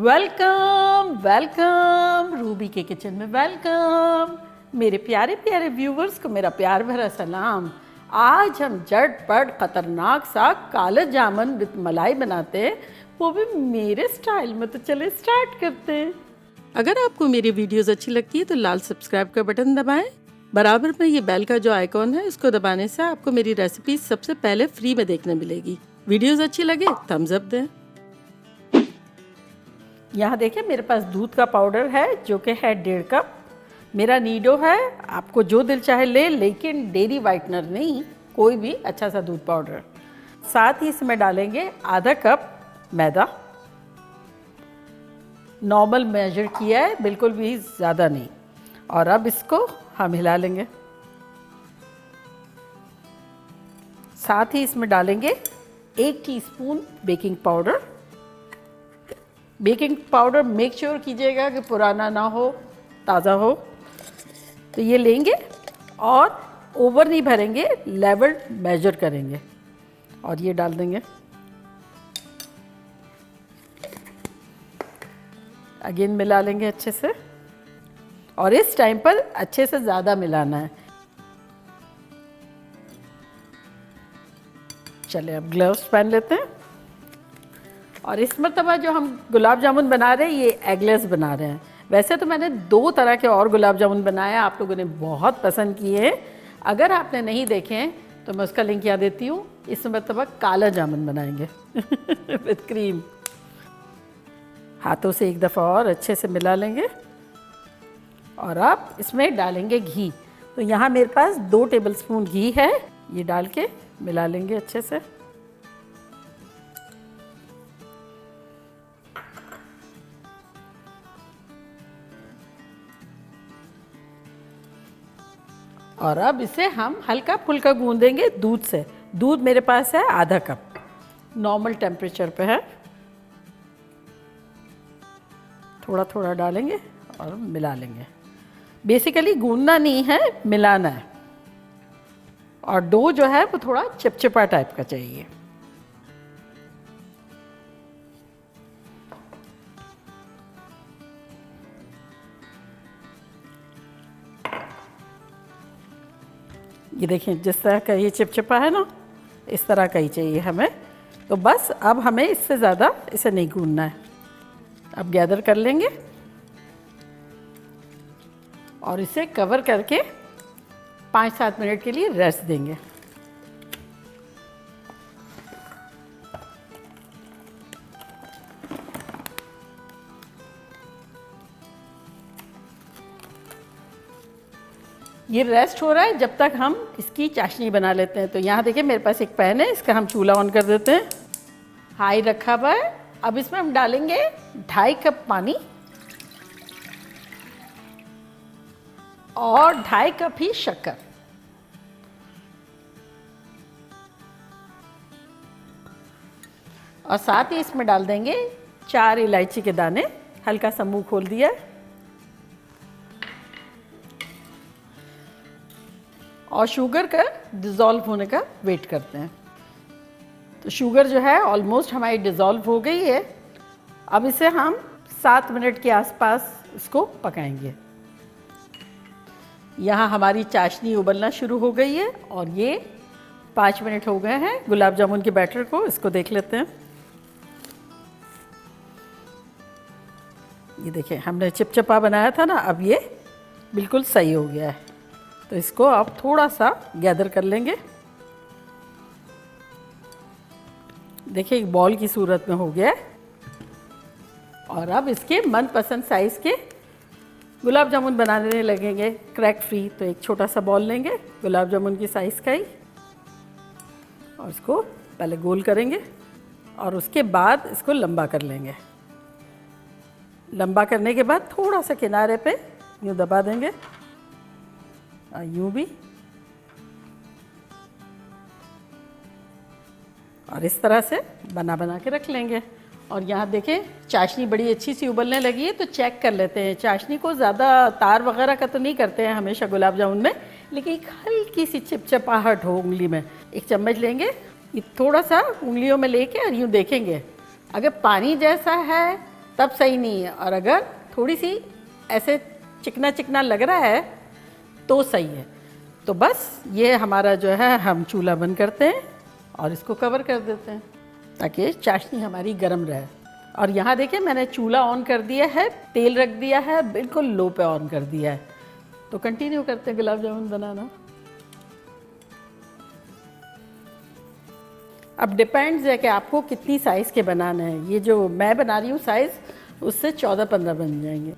Welcome welcome Ruby के kitchen में welcome. मेरे प्यारे प्यारे व्यूवर्स को मेरा प्यार भरा सलाम। आज हम झटपट खतरनाक सा काला जामुन विद मलाई बनाते हैं, वो भी मेरे स्टाइल में। तो चले स्टार्ट करते हैं। अगर आपको मेरी वीडियोस अच्छी लगती है तो लाल सब्सक्राइब का बटन दबाएं। बराबर में ये बेल का जो आइकॉन है इसको दबाने से आपको मेरी रेसिपी सबसे पहले फ्री में देखने मिलेगी। वीडियोस अच्छी लगे थम्स अप दें। यहाँ देखिए मेरे पास दूध का पाउडर है जो कि है 1.5 कप। मेरा नीडो है, आपको जो दिल चाहे ले, लेकिन डेयरी वाइटनर नहीं, कोई भी अच्छा सा दूध पाउडर। साथ ही इसमें डालेंगे आधा कप मैदा। नॉर्मल मेजर किया है, बिल्कुल भी ज़्यादा नहीं। और अब इसको हम हिला लेंगे। साथ ही इसमें डालेंगे 1 teaspoon baking powder. Baking powder make sure कीजिएगा कि पुराना ना हो, ताज़ा हो। तो ये लेंगे और ओवर नहीं भरेंगे, लेवल मेजर करेंगे और ये डाल देंगे। अगेन मिला लेंगे अच्छे से, और इस टाइम पर अच्छे से ज़्यादा मिलाना है। चलिए अब ग्लव्स पहन लेते हैं। और इस मरतबा जो हम गुलाब जामुन बना रहे हैं ये एगलेस बना रहे हैं। वैसे तो मैंने 2 तरह के और गुलाब जामुन बनाए, आप लोगों ने बहुत पसंद किए हैं। अगर आपने नहीं देखे हैं तो मैं उसका लिंक यहाँ देती हूँ। इस मरतबा काला जामुन बनाएंगे विद क्रीम। हाथों से एक दफ़ा और अच्छे से मिला लेंगे और अब इसमें डालेंगे घी। तो यहाँ मेरे पास 2 टेबलस्पून घी है, ये डाल के मिला लेंगे अच्छे से। और अब इसे हम हल्का फुल्का गूंदेंगे दूध से। दूध मेरे पास है आधा कप, नॉर्मल टेम्परेचर पे है। थोड़ा थोड़ा डालेंगे और मिला लेंगे। बेसिकली गूंदना नहीं है, मिलाना है। और डो जो है वो थोड़ा चिपचिपा टाइप का चाहिए। ये देखें जिस तरह का ये चिपचिपा है ना, इस तरह का ही चाहिए हमें। तो बस अब हमें इससे ज़्यादा इसे नहीं गूंदना है। अब गैदर कर लेंगे और इसे कवर करके 5-7 मिनट के लिए रेस्ट देंगे। ये रेस्ट हो रहा है जब तक हम इसकी चाशनी बना लेते हैं। तो यहाँ देखिए मेरे पास एक पैन है, इसका हम चूल्हा ऑन कर देते हैं। हाई रखा हुआ है। अब इसमें हम डालेंगे 2.5 कप पानी और 2.5 कप ही शक्कर। और साथ ही इसमें डाल देंगे 4 इलायची के दाने, हल्का सा मुंह खोल दिया। और शुगर का डिज़ोल्व होने का वेट करते हैं। तो शुगर जो है ऑलमोस्ट हमारी डिज़ोल्व हो गई है। अब इसे हम 7 मिनट के आसपास इसको पकाएंगे। यहाँ हमारी चाशनी उबलना शुरू हो गई है और ये 5 मिनट हो गए हैं गुलाब जामुन के बैटर को। इसको देख लेते हैं। ये देखिए हमने चिपचिपा बनाया था ना, अब ये बिल्कुल सही हो गया है। तो इसको आप थोड़ा सा गैदर कर लेंगे। देखिए एक बॉल की सूरत में हो गया है। और अब इसके मनपसंद साइज़ के गुलाब जामुन बनाने लगेंगे, क्रैक फ्री। तो एक छोटा सा बॉल लेंगे गुलाब जामुन की साइज़ का ही, और इसको पहले गोल करेंगे और उसके बाद इसको लंबा कर लेंगे। लंबा करने के बाद थोड़ा सा किनारे पे यूँ दबा देंगे, यूँ भी। और इस तरह से बना बना के रख लेंगे। और यहाँ देखें चाशनी बड़ी अच्छी सी उबलने लगी है। तो चेक कर लेते हैं। चाशनी को ज़्यादा तार वगैरह का तो नहीं करते हैं हमेशा गुलाब जामुन में, लेकिन एक हल्की सी चिपचिपाहट हो उंगली में। एक चम्मच लेंगे, ये थोड़ा सा उंगलियों में लेके और यूँ देखेंगे। अगर पानी जैसा है तब सही नहीं है, और अगर थोड़ी सी ऐसे चिकना चिकना लग रहा है तो सही है। तो बस ये हमारा जो है, हम चूल्हा बंद करते हैं और इसको कवर कर देते हैं ताकि चाशनी हमारी गर्म रहे। और यहाँ देखिए मैंने चूल्हा ऑन कर दिया है, तेल रख दिया है, बिल्कुल लो पे ऑन कर दिया है। तो कंटिन्यू करते हैं गुलाब जामुन बनाना। अब डिपेंड्स है कि आपको कितनी साइज़ के बनाना है। ये जो मैं बना रही हूँ साइज़, उससे 14-15 बन जाएंगे।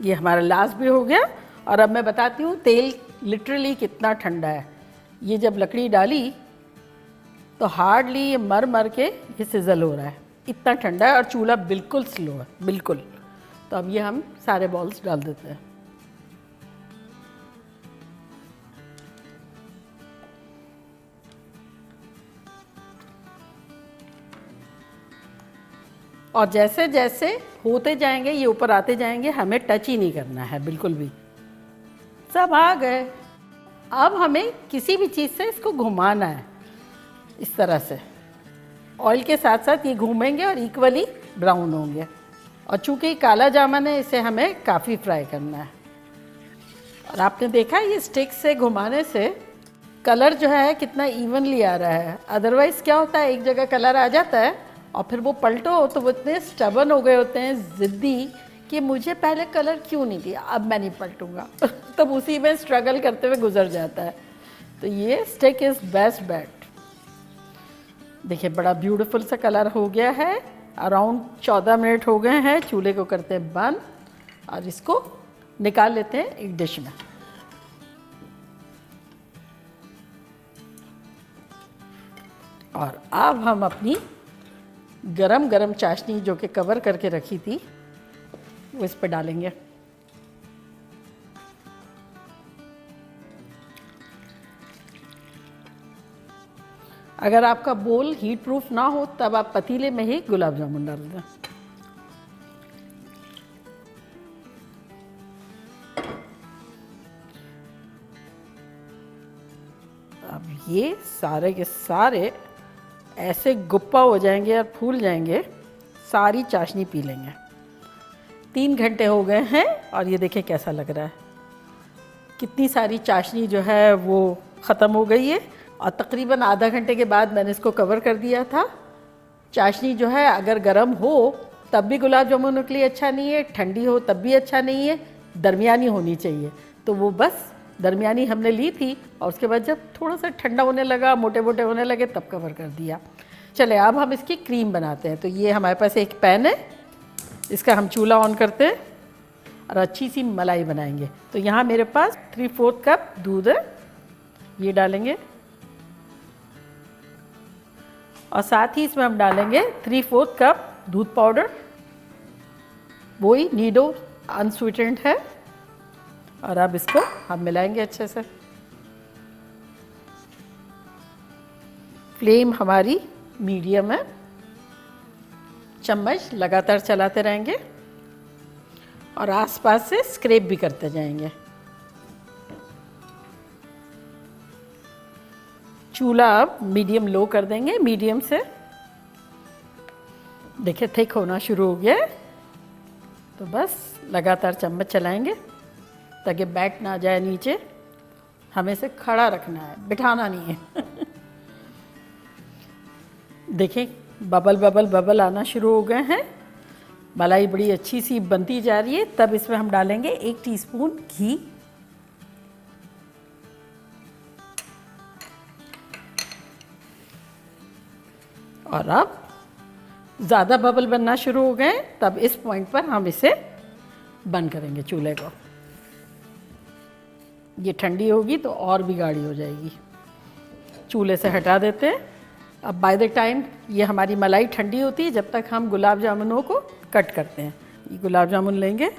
ये हमारा लास्ट भी हो गया। और अब मैं बताती हूँ तेल लिटरली कितना ठंडा है। ये जब लकड़ी डाली तो हार्डली ये मर मर के ये सिजल हो रहा है, इतना ठंडा है, और चूल्हा बिल्कुल स्लो है, बिल्कुल। तो अब ये हम सारे बॉल्स डाल देते हैं। और जैसे जैसे होते जाएंगे, ये ऊपर आते जाएंगे, हमें टच ही नहीं करना है बिल्कुल भी। सब आ गए। अब हमें किसी भी चीज़ से इसको घुमाना है इस तरह से। ऑयल के साथ साथ ये घूमेंगे और इक्वली ब्राउन होंगे। और चूँकि काला जामुन है, इसे हमें काफ़ी फ्राई करना है। और आपने देखा ये स्टिक से घुमाने से कलर जो है कितना इवनली आ रहा है। अदरवाइज़ क्या होता है, एक जगह कलर आ जाता है और फिर वो पलटो तो वो इतने स्टबन हो गए होते हैं, ज़िद्दी, कि मुझे पहले कलर क्यों नहीं दिया, अब मैं नहीं पलटूंगा। तब उसी में स्ट्रगल करते हुए गुजर जाता है। तो ये स्टिक इज़ बेस्ट बेट। देखिए बड़ा ब्यूटीफुल सा कलर हो गया है। अराउंड 14 मिनट हो गए हैं। चूल्हे को करते हैं बंद और इसको निकाल लेते हैं एक डिश में। और अब हम अपनी गरम गरम चाशनी जो कि कवर करके रखी थी वो इस पर डालेंगे। अगर आपका बोल हीट प्रूफ ना हो तब आप पतीले में ही गुलाब जामुन डाल दें। अब ये सारे के सारे ऐसे गुप्पा हो जाएंगे और फूल जाएंगे, सारी चाशनी पी लेंगे। 3 घंटे हो गए हैं और ये देखें कैसा लग रहा है। कितनी सारी चाशनी जो है वो ख़त्म हो गई है। और तकरीबन आधा घंटे के बाद मैंने इसको कवर कर दिया था। चाशनी जो है अगर गर्म हो तब भी गुलाब जामुन के लिए अच्छा नहीं है, ठंडी हो तब भी अच्छा नहीं है, दरमियानी होनी चाहिए। तो वो बस दरमियानी हमने ली थी और उसके बाद जब थोड़ा सा ठंडा होने लगा, मोटे मोटे होने लगे, तब कवर कर दिया। चले अब हम इसकी क्रीम बनाते हैं। तो ये हमारे पास एक पैन है, इसका हम चूल्हा ऑन करते हैं और अच्छी सी मलाई बनाएंगे। तो यहाँ मेरे पास 3/4 कप दूध है, ये डालेंगे। और साथ ही इसमें हम डालेंगे 3/4 कप दूध पाउडर, वही नीडो अनस्वीटेंड है। और अब इसको हम मिलाएंगे अच्छे से। फ्लेम हमारी मीडियम है, चम्मच लगातार चलाते रहेंगे और आसपास से स्क्रैप भी करते जाएंगे। चूल्हा अब मीडियम लो कर देंगे, मीडियम से। देखिए थिक होना शुरू हो गया है। तो बस लगातार चम्मच चलाएंगे ताकि बैठ ना जाए नीचे। हमें इसे खड़ा रखना है, बिठाना नहीं है। देखें बबल बबल बबल आना शुरू हो गए हैं, मलाई बड़ी अच्छी सी बनती जा रही है। तब इसमें हम डालेंगे 1 टीस्पून घी। और अब ज़्यादा बबल बनना शुरू हो गए, तब इस पॉइंट पर हम इसे बंद करेंगे चूल्हे को। ये ठंडी होगी तो और भी गाढ़ी हो जाएगी। चूल्हे से हटा देते हैं। अब बाय द टाइम ये हमारी मलाई ठंडी होती है, जब तक हम गुलाब जामुनों को कट करते हैं। ये गुलाब जामुन लेंगे,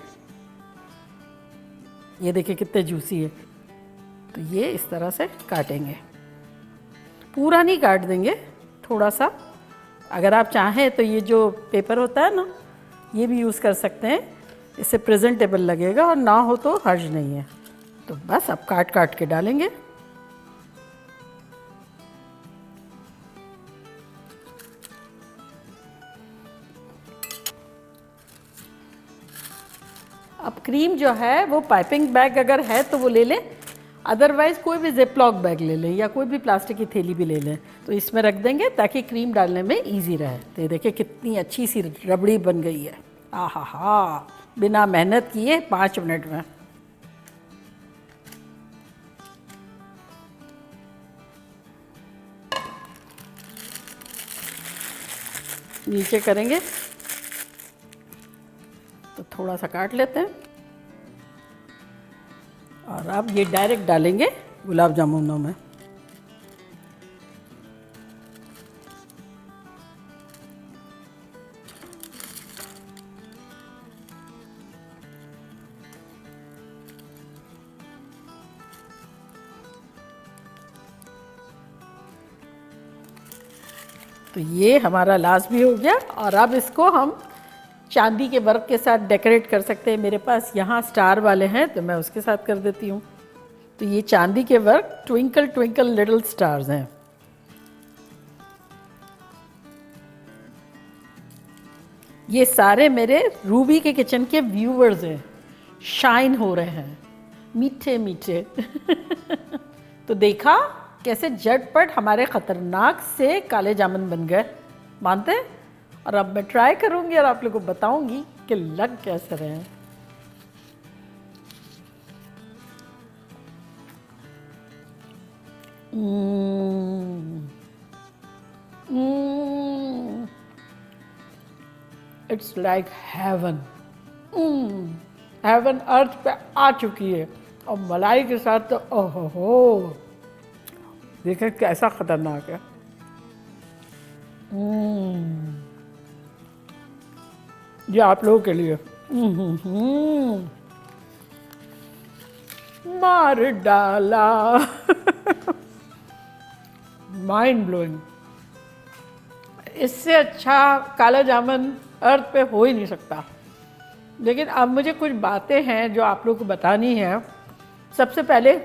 ये देखिए कितने जूसी है। तो ये इस तरह से काटेंगे, पूरा नहीं काट देंगे, थोड़ा सा। अगर आप चाहें तो ये जो पेपर होता है ना, ये भी यूज़ कर सकते हैं, इससे प्रेजेंटेबल लगेगा, और ना हो तो हर्ज नहीं है। तो बस अब काट काट के डालेंगे। अब क्रीम जो है वो पाइपिंग बैग अगर है तो वो ले लें, अदरवाइज़ कोई भी जिपलॉक बैग ले लें या कोई भी प्लास्टिक की थैली भी ले लें, तो इसमें रख देंगे ताकि क्रीम डालने में ईजी रहे। तो ये देखिए कितनी अच्छी सी रबड़ी बन गई है। आहा हा, बिना मेहनत किए 5 मिनट में। नीचे करेंगे तो थोड़ा सा काट लेते हैं और अब ये डायरेक्ट डालेंगे गुलाब जामुनों में। तो ये हमारा लास्ट भी हो गया और अब इसको हम चांदी के वर्क के साथ डेकोरेट कर सकते हैं। मेरे पास यहाँ स्टार वाले हैं तो मैं उसके साथ कर देती हूँ। तो ये चांदी के work twinkle twinkle little stars हैं। ये सारे मेरे रूबी के किचन के व्यूअर्स हैं, शाइन हो रहे हैं मीठे मीठे। तो देखा कैसे झटपट हमारे ख़तरनाक से काले जामुन बन गए, मानते हैं? और अब मैं ट्राई करूँगी और आप लोगों को बताऊँगी कि लग कैसे रहे हैं। It's like heaven. हेवन अर्थ पे आ चुकी है और मलाई के साथ तो ओहो हो, देखें कैसा खतरनाक है। ये आप लोगों के लिए मार डाला। Mind blowing. इससे अच्छा काला जामुन अर्थ पे हो ही नहीं सकता। लेकिन अब मुझे कुछ बातें हैं जो आप लोगों को बतानी है। सबसे पहले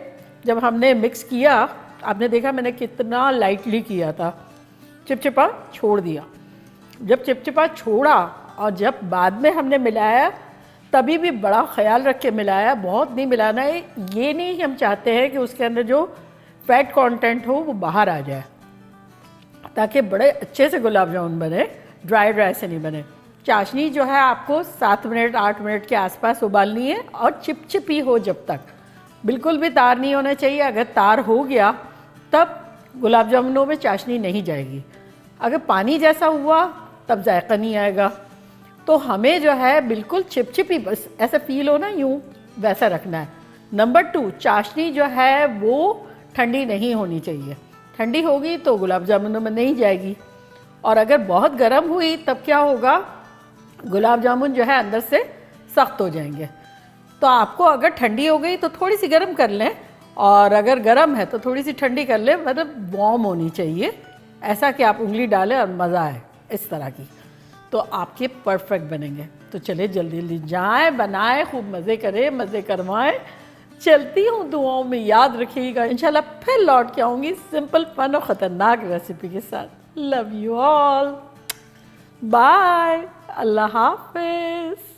जब हमने मिक्स किया, आपने देखा मैंने कितना लाइटली किया था, चिपचिपा छोड़ दिया। जब चिपचिपा छोड़ा और जब बाद में हमने मिलाया तभी भी बड़ा ख्याल रख के मिलाया, बहुत नहीं मिलाना है। ये नहीं हम चाहते हैं कि उसके अंदर जो फैट कंटेंट हो वो बाहर आ जाए, ताकि बड़े अच्छे से गुलाब जामुन बने, ड्राई ड्राई से नहीं बने। चाशनी जो है आपको 7 मिनट 8 मिनट के आसपास उबालनी है और चिपचिपी हो जब तक, बिल्कुल भी तार नहीं होना चाहिए। अगर तार हो गया तब गुलाब जामुनों में चाशनी नहीं जाएगी। अगर पानी जैसा हुआ तब जायका नहीं आएगा। तो हमें जो है बिल्कुल चिपचिपी, बस ऐसा फील हो ना यूँ, वैसा रखना है। नंबर 2, चाशनी जो है वो ठंडी नहीं होनी चाहिए। ठंडी होगी तो गुलाब जामुनों में नहीं जाएगी। और अगर बहुत गर्म हुई तब क्या होगा, गुलाब जामुन जो है अंदर से सख्त हो जाएंगे। तो आपको अगर ठंडी हो गई तो थोड़ी सी गर्म कर लें, और अगर गर्म है तो थोड़ी सी ठंडी कर लें, मतलब वार्म होनी चाहिए, ऐसा कि आप उंगली डालें और मज़ा आए इस तरह की, तो आपके परफेक्ट बनेंगे। तो चले जल्दी जल्दी जाएं, बनाएं, खूब मज़े करें, मज़े करवाएं। चलती हूँ, दुआओं में याद रखिएगा। इंशाल्लाह फिर लौट के आऊँगी सिंपल फन और ख़तरनाक रेसिपी के साथ। लव यू ऑल, बाय, अल्लाह हाफिज़।